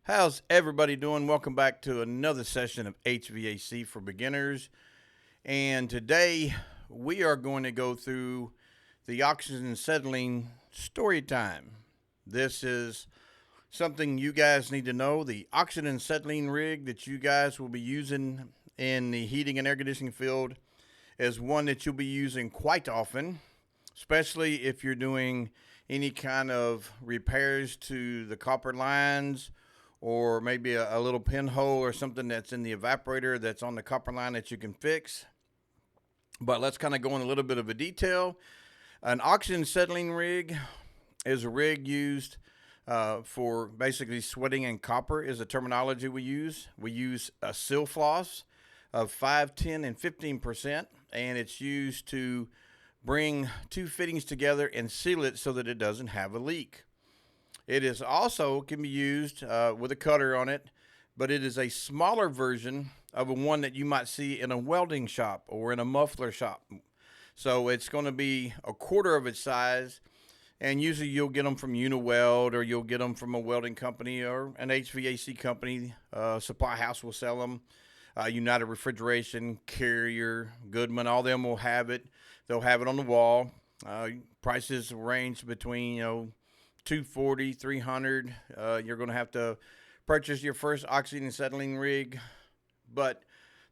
How's everybody doing? Welcome back to another session of HVAC for beginners. And today we are going to go through the oxygen acetylene story time. This is something you guys need to know. The oxygen acetylene rig that you guys will be using in the heating and air conditioning field is one that you'll be using quite often, especially if you're doing any kind of repairs to the copper lines, or maybe a little pinhole or something that's in the evaporator that's on the copper line that you can fix. But let's kind of go in a little bit of a detail. An oxygen acetylene rig is a rig used for basically sweating in copper is the terminology we use. We use a seal floss of 5, 10, and 15%, and it's used to bring two fittings together and seal it so that it doesn't have a leak. It is also can be used with a cutter on it, but it is a smaller version of a one that you might see in a welding shop or in a muffler shop. So it's going to be a quarter of its size, and usually you'll get them from Uniweld, or you'll get them from a welding company or an HVAC company. Supply House will sell them. United Refrigeration, Carrier, Goodman, all them will have it. They'll have it on the wall. Prices range between, $240, $300. You're going to have to purchase your first oxygen acetylene rig. But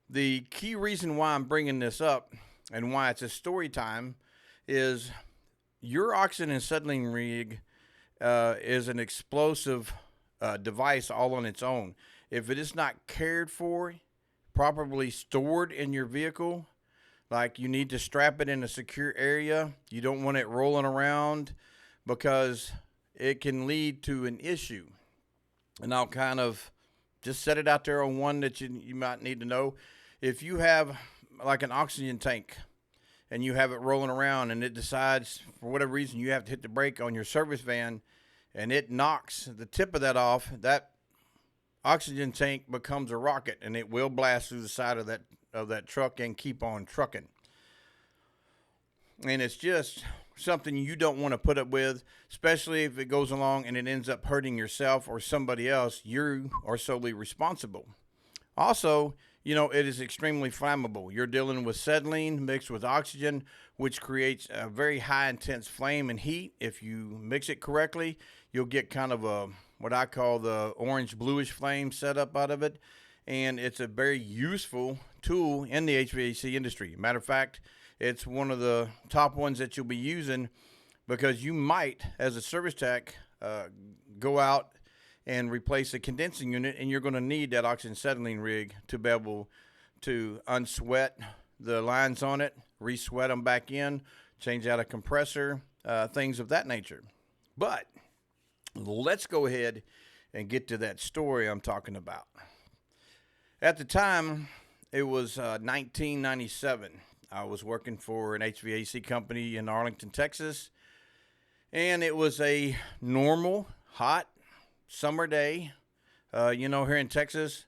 the key reason why I'm bringing this up and why it's a story time is your oxygen acetylene rig is an explosive device all on its own. If it is not cared for, properly stored in your vehicle, like you need to strap it in a secure area. You don't want it rolling around because it can lead to an issue. And I'll kind of just set it out there on one that you might need to know. If you have like an oxygen tank and you have it rolling around and it decides for whatever reason you have to hit the brake on your service van and it knocks the tip of that off, that oxygen tank becomes a rocket and it will blast through the side of that truck and keep on trucking. And it's just something you don't want to put up with, especially if it goes along and it ends up hurting yourself or somebody else. You are solely responsible. Also, it is extremely flammable. You're dealing with acetylene mixed with oxygen, which creates a very high intense flame and heat. If you mix it correctly, you'll get kind of what I call the orange bluish flame set up out of it. And it's a very useful tool in the HVAC industry. Matter of fact, it's one of the top ones that you'll be using because you might, as a service tech, go out and replace a condensing unit, and you're going to need that oxygen acetylene rig to be able to unsweat the lines on it, re-sweat them back in, change out a compressor, things of that nature. But let's go ahead and get to that story I'm talking about. At the time, it was 1997. I was working for an HVAC company in Arlington, Texas, and it was a normal, hot summer day. Here in Texas,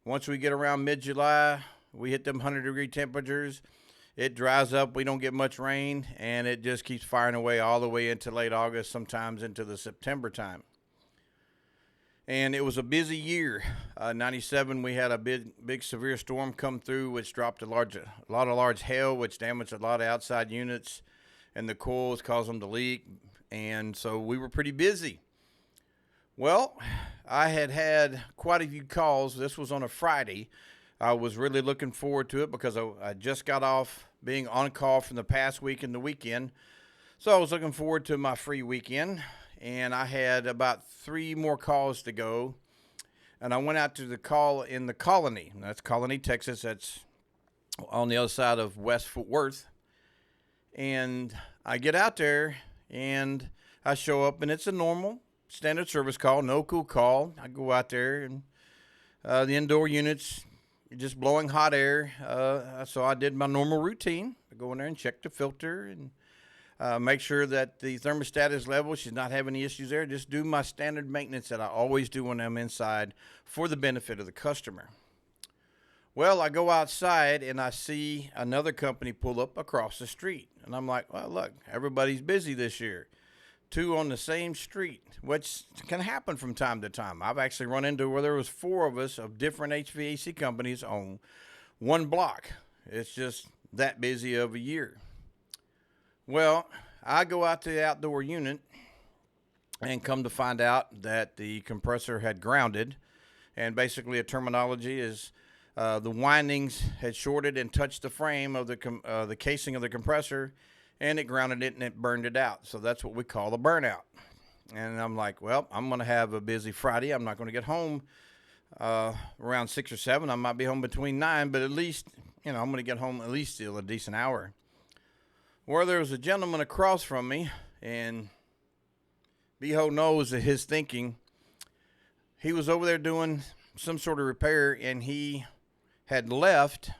once we get around mid-July, we hit them 100-degree temperatures. It dries up. We don't get much rain, and it just keeps firing away all the way into late August, sometimes into the September time. And it was a busy year. 97, we had a big severe storm come through, which dropped a lot of large hail, which damaged a lot of outside units, and the coils caused them to leak. And so we were pretty busy. Well, I had quite a few calls. This was on a Friday. I was really looking forward to it because I just got off being on call from the past week and the weekend. So I was looking forward to my free weekend. And I had about 3 more calls to go. And I went out to the call in the Colony. That's Colony, Texas. That's on the other side of West Fort Worth. And I get out there, and I show up, and it's a normal standard service call, no cool call. I go out there, and the indoor units just blowing hot air. So I did my normal routine. I go in there and check the filter and make sure that the thermostat is level. She's not having any issues there. Just do my standard maintenance that I always do when I'm inside for the benefit of the customer. Well, I go outside and I see another company pull up across the street. And I'm like, well, look, everybody's busy this year. two on the same street, which can happen from time to time. I've actually run into where there was 4 of us of different HVAC companies on one block. It's just that busy of a year. Well, I go out to the outdoor unit and come to find out that the compressor had grounded. And basically a terminology is the windings had shorted and touched the frame of the casing of the compressor, and it grounded it and it burned it out. So that's what we call a burnout. And I'm like, well, I'm going to have a busy Friday. I'm not going to get home around 6 or 7. I might be home between 9, but at least, I'm going to get home at least still a decent hour. Well, there was a gentleman across from me, and behold knows that his thinking, he was over there doing some sort of repair, and he had left.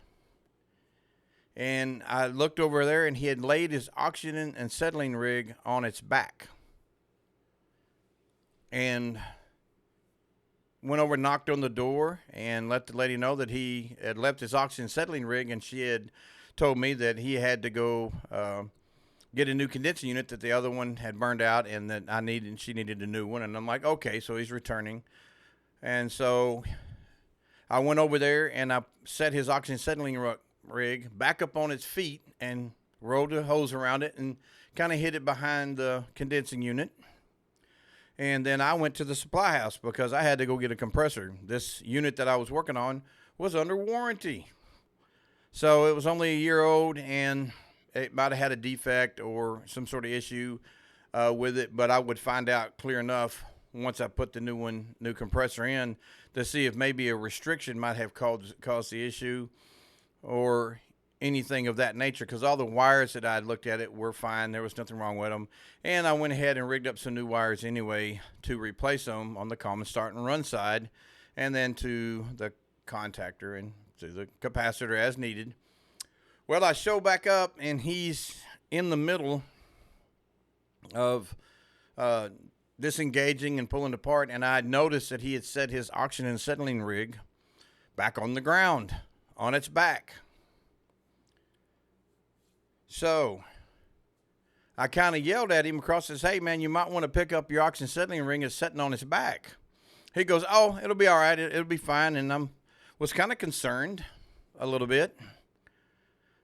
And I looked over there, and he had laid his oxygen and acetylene rig on its back. And went over and knocked on the door and let the lady know that he had left his oxygen and acetylene rig, and she had told me that he had to go get a new condensing unit, that the other one had burned out, and that she needed a new one. And I'm like, okay, so he's returning. And so I went over there and I set his oxygen acetylene rig back up on its feet and rolled a hose around it and kind of hid it behind the condensing unit. And then I went to the supply house because I had to go get a compressor. This unit that I was working on was under warranty. So it was only a year old, and it might have had a defect or some sort of issue with it, but I would find out clear enough once I put the new compressor in to see if maybe a restriction might have caused the issue or anything of that nature, because all the wires that I had looked at it were fine. There was nothing wrong with them. And I went ahead and rigged up some new wires anyway to replace them on the common start and run side, and then to the contactor and to the capacitor as needed. Well, I show back up, and he's in the middle of disengaging and pulling apart, and I noticed that he had set his oxygen and acetylene rig back on the ground, on its back. So I kind of yelled at him across and said, hey, man, you might want to pick up your oxygen acetylene ring. It's sitting on its back. He goes, oh, it'll be all right. It'll be fine. And I was kind of concerned a little bit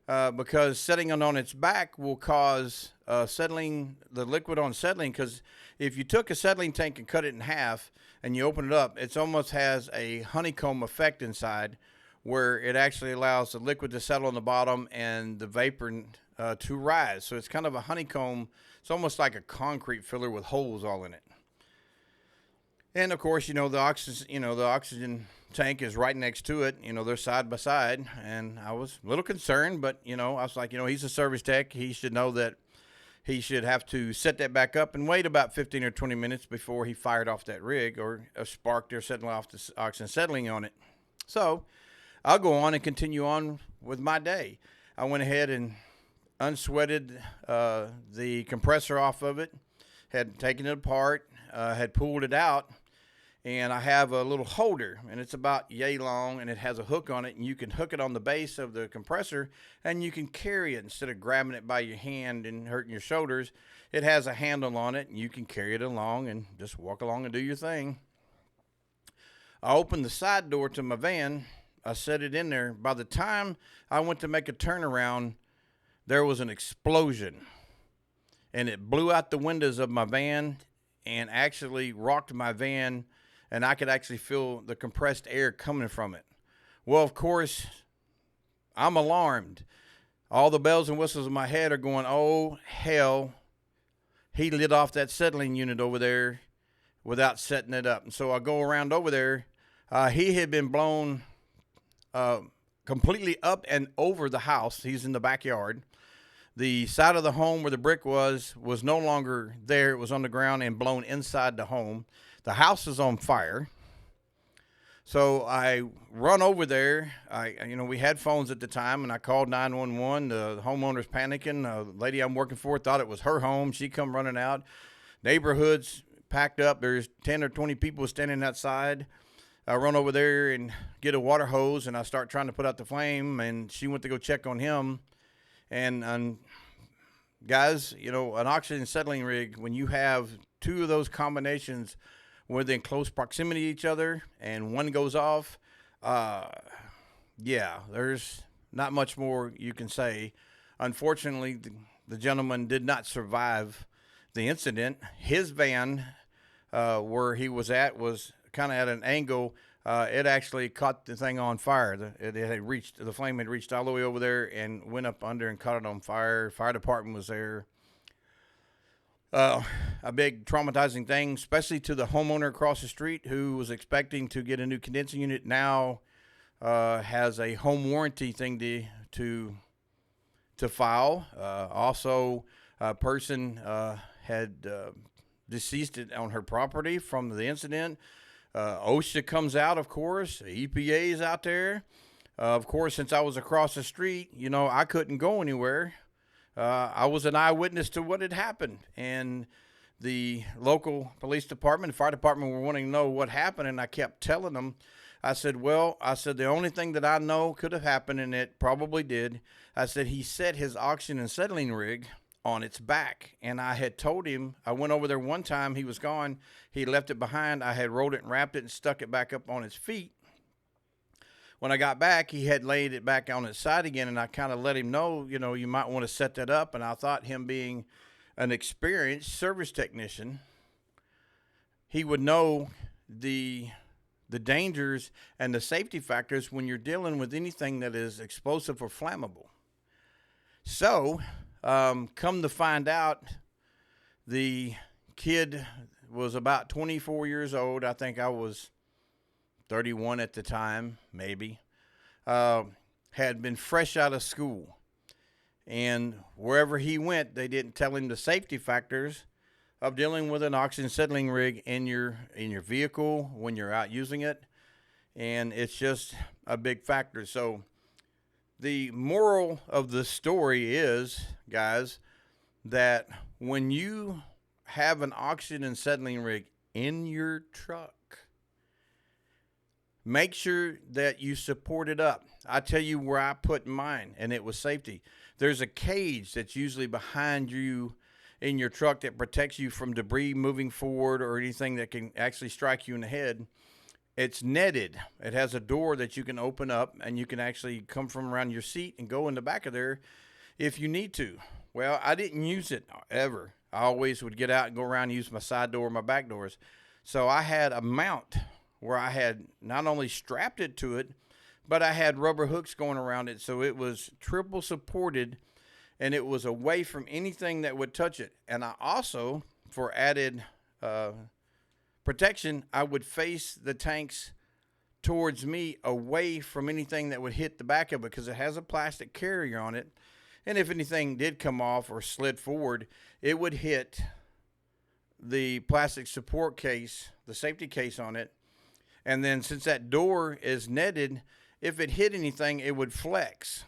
because setting it on its back will cause the liquid on acetylene, because if you took a acetylene tank and cut it in half and you open it up, it almost has a honeycomb effect inside where it actually allows the liquid to settle on the bottom and the vapor to rise. So it's kind of a honeycomb. It's almost like a concrete filler with holes all in it. And of course, the oxygen tank is right next to it. They're side by side. And I was a little concerned, but I was like, he's a service tech. He should know that he should have to set that back up and wait about 15 or 20 minutes before he fired off that rig or sparked or settled off the oxygen acetylene on it. So I'll go on and continue on with my day. I went ahead and unsweated the compressor off of it, had taken it apart, had pulled it out, and I have a little holder, and it's about yay long, and it has a hook on it, and you can hook it on the base of the compressor, and you can carry it instead of grabbing it by your hand and hurting your shoulders. It has a handle on it, and you can carry it along and just walk along and do your thing. I opened the side door to my van. I set it in there. By the time I went to make a turnaround, there was an explosion, and it blew out the windows of my van and actually rocked my van, and I could actually feel the compressed air coming from it. Well, of course, I'm alarmed. All the bells and whistles in my head are going, oh, hell, he lit off that acetylene unit over there without setting it up. And so I go around over there. He had been blown completely up and over the house. He's in the backyard. The side of the home where the brick was no longer there. It was on the ground and blown inside the home. The house is on fire. So I run over there. We had phones at the time, and I called 911. The homeowner's panicking. The lady I'm working for thought it was her home. She come running out. Neighborhood's packed up. There's 10 or 20 people standing outside. I run over there and get a water hose, and I start trying to put out the flame, and she went to go check on him. And guys, an oxygen acetylene rig, when you have two of those combinations within close proximity to each other and one goes off, yeah, there's not much more you can say. Unfortunately, the gentleman did not survive the incident. His van, where he was at, was kind of at an angle. It actually caught the thing on fire. The flame had reached all the way over there and went up under and caught it on fire. Fire department was there. A big traumatizing thing, especially to the homeowner across the street who was expecting to get a new condensing unit. Now has a home warranty thing to file. Also, a person had deceased on her property from the incident. OSHA comes out, of course. EPA is out there. Of course, since I was across the street, I couldn't go anywhere. I was an eyewitness to what had happened, and the local police department, fire department were wanting to know what happened, and I kept telling them, I said, the only thing that I know could have happened, and it probably did, I said, he set his oxygen and acetylene rig on its back, and I had told him, I went over there one time, he was gone, he left it behind, I had rolled it and wrapped it and stuck it back up on its feet. When I got back, he had laid it back on its side again, and I kind of let him know, you might want to set that up. And I thought, him being an experienced service technician, he would know the dangers and the safety factors when you're dealing with anything that is explosive or flammable. So, come to find out, the kid was about 24 years old. I think I was 31 at the time, maybe, had been fresh out of school. And wherever he went, they didn't tell him the safety factors of dealing with an oxygen acetylene rig in your vehicle when you're out using it. And it's just a big factor. So the moral of the story is, guys, that when you have an oxygen acetylene rig in your truck, make sure that you support it up. I tell you where I put mine, and it was safety. There's a cage that's usually behind you in your truck that protects you from debris moving forward or anything that can actually strike you in the head. It's netted. It has a door that you can open up, and you can actually come from around your seat and go in the back of there if you need to. Well, I didn't use it ever. I always would get out and go around and use my side door or my back doors. So I had a mount where I had not only strapped it to it, but I had rubber hooks going around it, so it was triple supported, and it was away from anything that would touch it. And I also, for added protection, I would face the tanks towards me, away from anything that would hit the back of it, because it has a plastic carrier on it, and if anything did come off or slid forward, it would hit the plastic support case, the safety case on it. And then since that door is netted, if it hit anything, it would flex.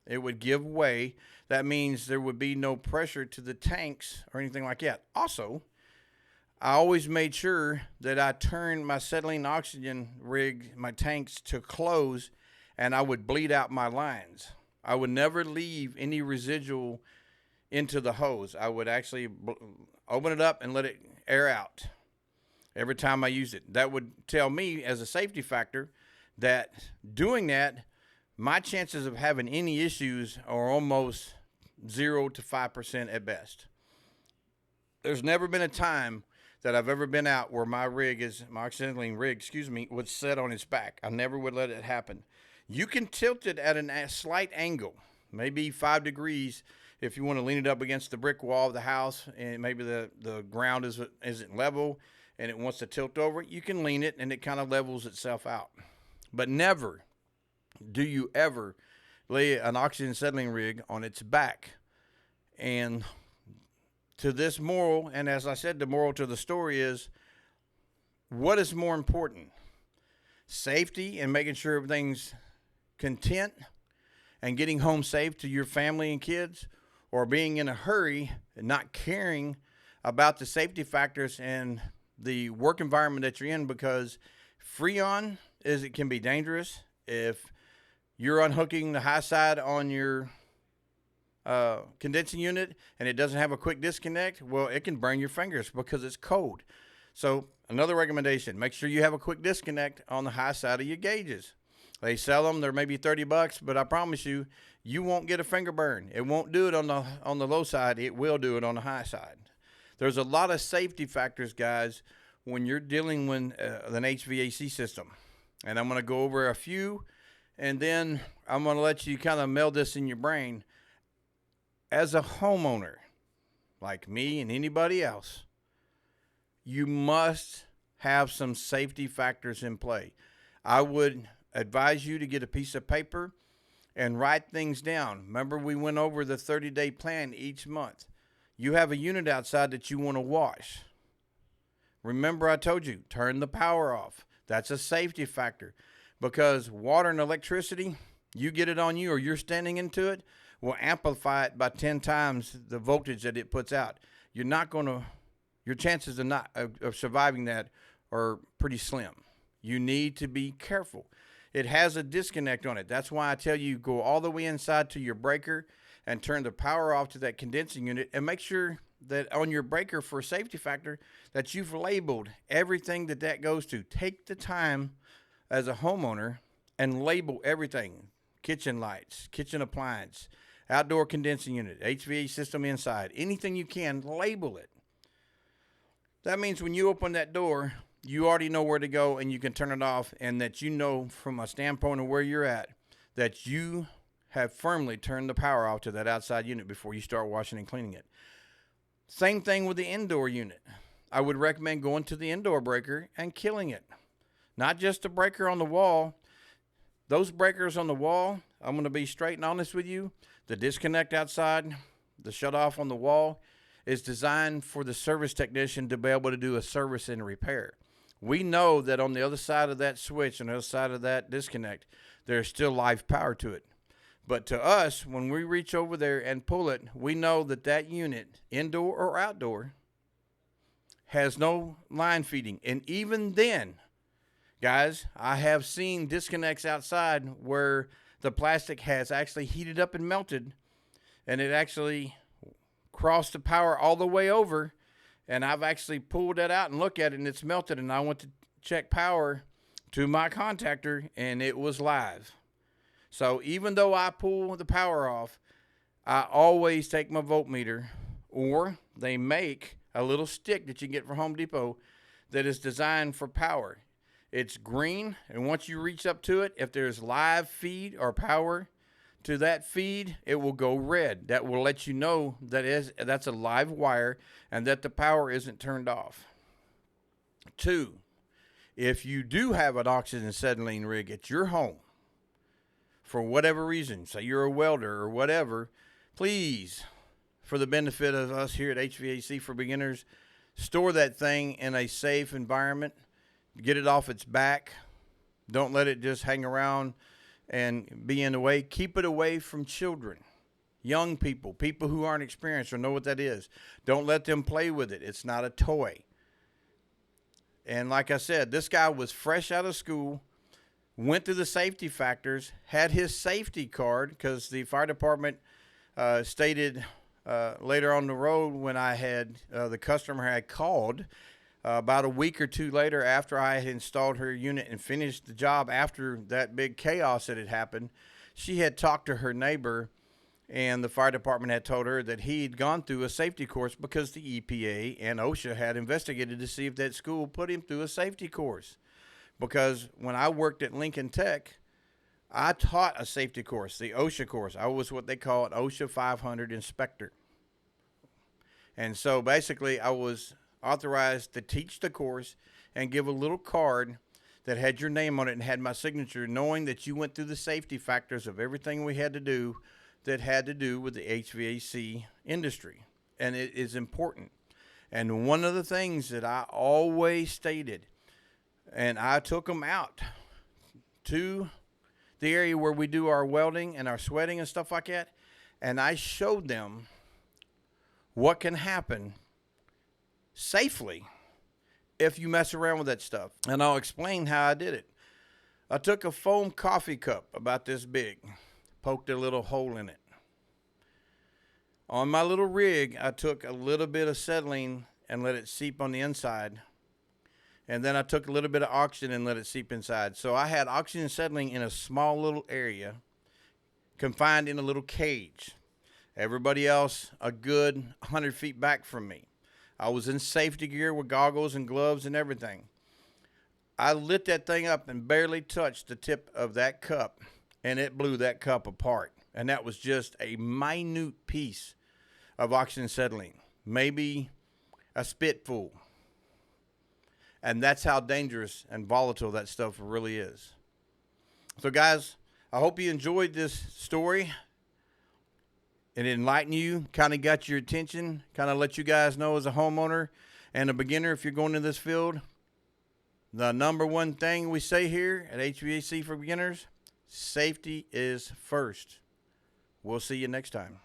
It would give way. That means there would be no pressure to the tanks or anything like that. Also, I always made sure that I turned my acetylene oxygen rig, my tanks, to close, and I would bleed out my lines. I would never leave any residual into the hose. I would actually open it up and let it air out every time I used it. That would tell me, as a safety factor, that doing that, my chances of having any issues are almost 0 to 5% at best. There's never been a time that I've ever been out where my acetylene rig, was set on its back. I never would let it happen. You can tilt it at a slight angle, maybe 5 degrees, if you want to lean it up against the brick wall of the house, and maybe the ground isn't level, and it wants to tilt over, you can lean it and it kind of levels itself out. But never do you ever lay an oxygen acetylene rig on its back. And to this moral, and as I said, the moral to the story is, what is more important? Safety and making sure everything's content and getting home safe to your family and kids, or being in a hurry and not caring about the safety factors and the work environment that you're in? Because Freon it can be dangerous. If you're unhooking the high side on your condensing unit and it doesn't have a quick disconnect, well, it can burn your fingers because it's cold. So another recommendation, make sure you have a quick disconnect on the high side of your gauges. They sell them, they're maybe $30, but I promise you, you won't get a finger burn. It won't do it on the low side, it will do it on the high side. There's a lot of safety factors, guys, when you're dealing with an HVAC system. And I'm going to go over a few, and then I'm going to let you kind of meld this in your brain. As a homeowner, like me and anybody else, you must have some safety factors in play. I would advise you to get a piece of paper and write things down. Remember, we went over the 30-day plan each month. You have a unit outside that you want to wash. Remember, I told you, turn the power off. That's a safety factor, because water and electricity, you get it on you or you're standing into it, will amplify it by 10 times the voltage that it puts out. You're not going to, your chances of surviving that are pretty slim. You need to be careful. It has a disconnect on it. That's why I tell you, go all the way inside to your breaker and turn the power off to that condensing unit, and make sure that on your breaker for safety factor that you've labeled everything that goes to. Take the time as a homeowner and label everything. Kitchen lights, kitchen appliance, outdoor condensing unit, HVAC system inside, anything you can, label it. That means when you open that door, you already know where to go and you can turn it off, and that you know from a standpoint of where you're at that you have firmly turned the power off to that outside unit before you start washing and cleaning it. Same thing with the indoor unit. I would recommend going to the indoor breaker and killing it. Not just the breaker on the wall. Those breakers on the wall, I'm going to be straight and honest with you, the disconnect outside, the shut off on the wall, is designed for the service technician to be able to do a service and repair. We know that on the other side of that switch, on the other side of that disconnect, there's still live power to it. But to us, when we reach over there and pull it, we know that that unit, indoor or outdoor, has no line feeding. And even then, guys, I have seen disconnects outside where the plastic has actually heated up and melted, and it actually crossed the power all the way over, and I've actually pulled that out and looked at it, and it's melted, and I went to check power to my contactor, and it was live. So even though I pull the power off, I always take my voltmeter, or they make a little stick that you can get from Home Depot that is designed for power. It's green, and once you reach up to it, if there's live feed or power to that feed, it will go red. That will let you know that that's a live wire and that the power isn't turned off. 2, if you do have an oxygen acetylene rig at your home, for whatever reason, say you're a welder or whatever, please, for the benefit of us here at HVAC for Beginners, store that thing in a safe environment. Get it off its back. Don't let it just hang around and be in the way. Keep it away from children, young people, people who aren't experienced or know what that is. Don't let them play with it. It's not a toy. And like I said, this guy was fresh out of school, went through the safety factors, had his safety card, because the fire department stated later on the road when I had the customer had called about a week or two later after I had installed her unit and finished the job after that big chaos that had happened, she had talked to her neighbor, and the fire department had told her that he'd gone through a safety course because the EPA and OSHA had investigated to see if that school put him through a safety course. Because when I worked at Lincoln Tech, I taught a safety course, the OSHA course. I was what they call an OSHA 500 inspector. And so basically I was authorized to teach the course and give a little card that had your name on it and had my signature, knowing that you went through the safety factors of everything we had to do that had to do with the HVAC industry. And it is important. And one of the things that I always stated, and I took them out to the area where we do our welding and our sweating and stuff like that, and I showed them what can happen safely if you mess around with that stuff. And I'll explain how I did it. I took a foam coffee cup about this big, poked a little hole in it, On my little rig, I took a little bit of acetylene and let it seep on the inside. And then I took a little bit of oxygen and let it seep inside. So I had oxygen settling in a small little area, confined in a little cage. Everybody else a good 100 feet back from me. I was in safety gear with goggles and gloves and everything. I lit that thing up and barely touched the tip of that cup, and it blew that cup apart. And that was just a minute piece of oxygen acetylene, maybe a spitful. And that's how dangerous and volatile that stuff really is. So guys, I hope you enjoyed this story. It enlightened you, kind of got your attention, kind of let you guys know as a homeowner and a beginner, if you're going into this field, the number one thing we say here at HVAC for Beginners, safety is first. We'll see you next time.